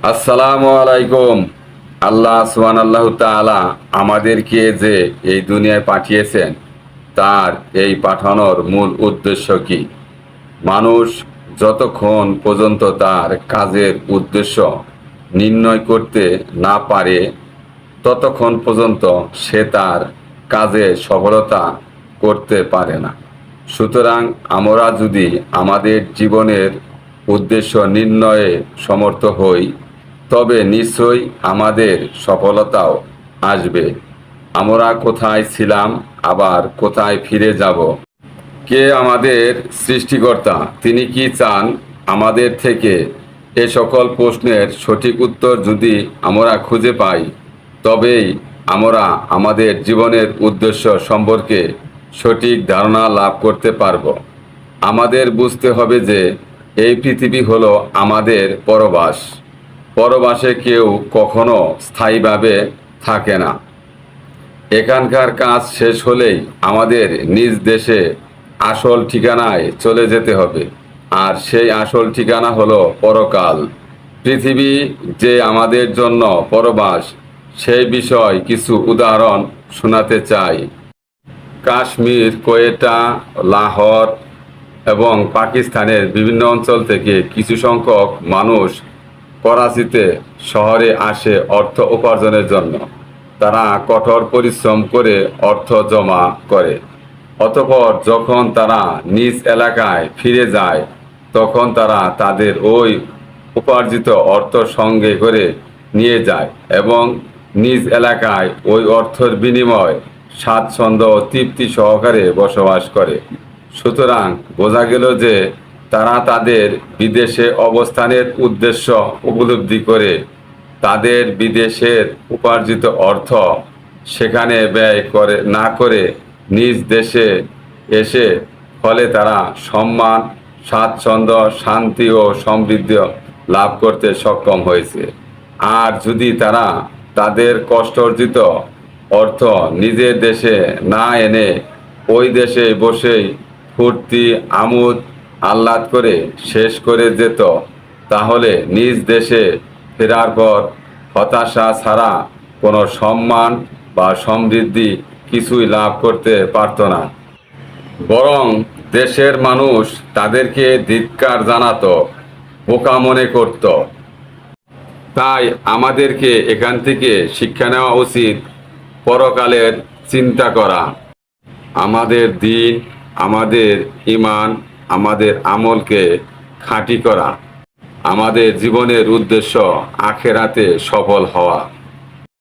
আসসালামু আলাইকুম। আল্লাহ সুবহানাহু তাআলা আমাদেরকে যে এই দুনিয়ায় পাঠিয়েছেন, তার এই পাঠানোর মূল উদ্দেশ্য কি? মানুষ যতক্ষণ পর্যন্ত তার কাজের উদ্দেশ্য নির্ণয় করতে না পারে, ততক্ষণ পর্যন্ত সে তার কাজে সফলতা করতে পারে না। সুতরাং আমরা যদি আমাদের জীবনের উদ্দেশ্য নির্ণয়ে সমর্থ হই, তবে নিশ্চয়ই আমাদের সফলতাও আসবে। আমরা কোথায় ছিলাম, আবার কোথায় ফিরে যাব? কে আমাদের সৃষ্টিকর্তা? তিনি কি চান আমাদের থেকে? এ সকল প্রশ্নের সঠিক উত্তর যদি আমরা খুঁজে পাই, তবেই আমরা আমাদের জীবনের উদ্দেশ্য সম্পর্কে সঠিক ধারণা লাভ করতে পারব। আমাদের বুঝতে হবে যে এই পৃথিবী হলো আমাদের পরবাস। পরবাসে কেউ কখনো স্থায়ীভাবে থাকে না। এখানকার কাজ শেষ হলেই আমাদের নিজ দেশে আসল ঠিকানায় চলে যেতে হবে, আর সেই আসল ঠিকানা হলো পরকাল। পৃথিবী যে আমাদের জন্য পরবাস, সেই বিষয় কিছু উদাহরণ শোনাতে চাই। কাশ্মীর, কোয়েটা, লাহোর এবং পাকিস্তানের বিভিন্ন অঞ্চল থেকে কিছু সংখ্যক মানুষ করাচিতে শহরে আসে অর্থ উপার্জনের জন্য। তারা কঠোর পরিশ্রম করে অর্থ জমা করে। অতঃপর যখন তারা নিজ এলাকায় ফিরে যায়, তখন তারা তাদের ওই উপার্জিত অর্থ সঙ্গে করে নিয়ে যায় এবং নিজ এলাকায় ওই অর্থের বিনিময় স্বাচ্ছন্দ্য ও তৃপ্তি সহকারে বসবাস করে। সুতরাং বোঝা গেল যে তারা তাদের বিদেশে অবস্থানের উদ্দেশ্য উপলব্ধি করে তাদের বিদেশের উপার্জিত অর্থ সেখানে ব্যয় করে না করে নিজ দেশে এসে, ফলে তারা সম্মান, স্বাচ্ছন্দ্য, শান্তি ও সমৃদ্ধি লাভ করতে সক্ষম হয়েছে। আর যদি তারা তাদের কষ্ট অর্জিত অর্থ নিজের দেশে না এনে ওই দেশে বসেই ফুর্তি, আমোদ, আহ্লাদ করে শেষ করে যেত, তাহলে নিজ দেশে ফেরার পর হতাশা ছাড়া কোনো সম্মান বা সমৃদ্ধি কিছুই লাভ করতে পারত না। বরং দেশের মানুষ তাদেরকে ধিক্কার জানাতো, বোকা মনে করত। তাই আমাদেরকে এখান থেকে শিক্ষা নেওয়া উচিত পরকালের চিন্তা করা। আমাদের দিন, আমাদের ঈমান, আমাদের আমলকে খাঁটি করা। আমাদের জীবনের উদ্দেশ্য আখেরাতে সফল হওয়া।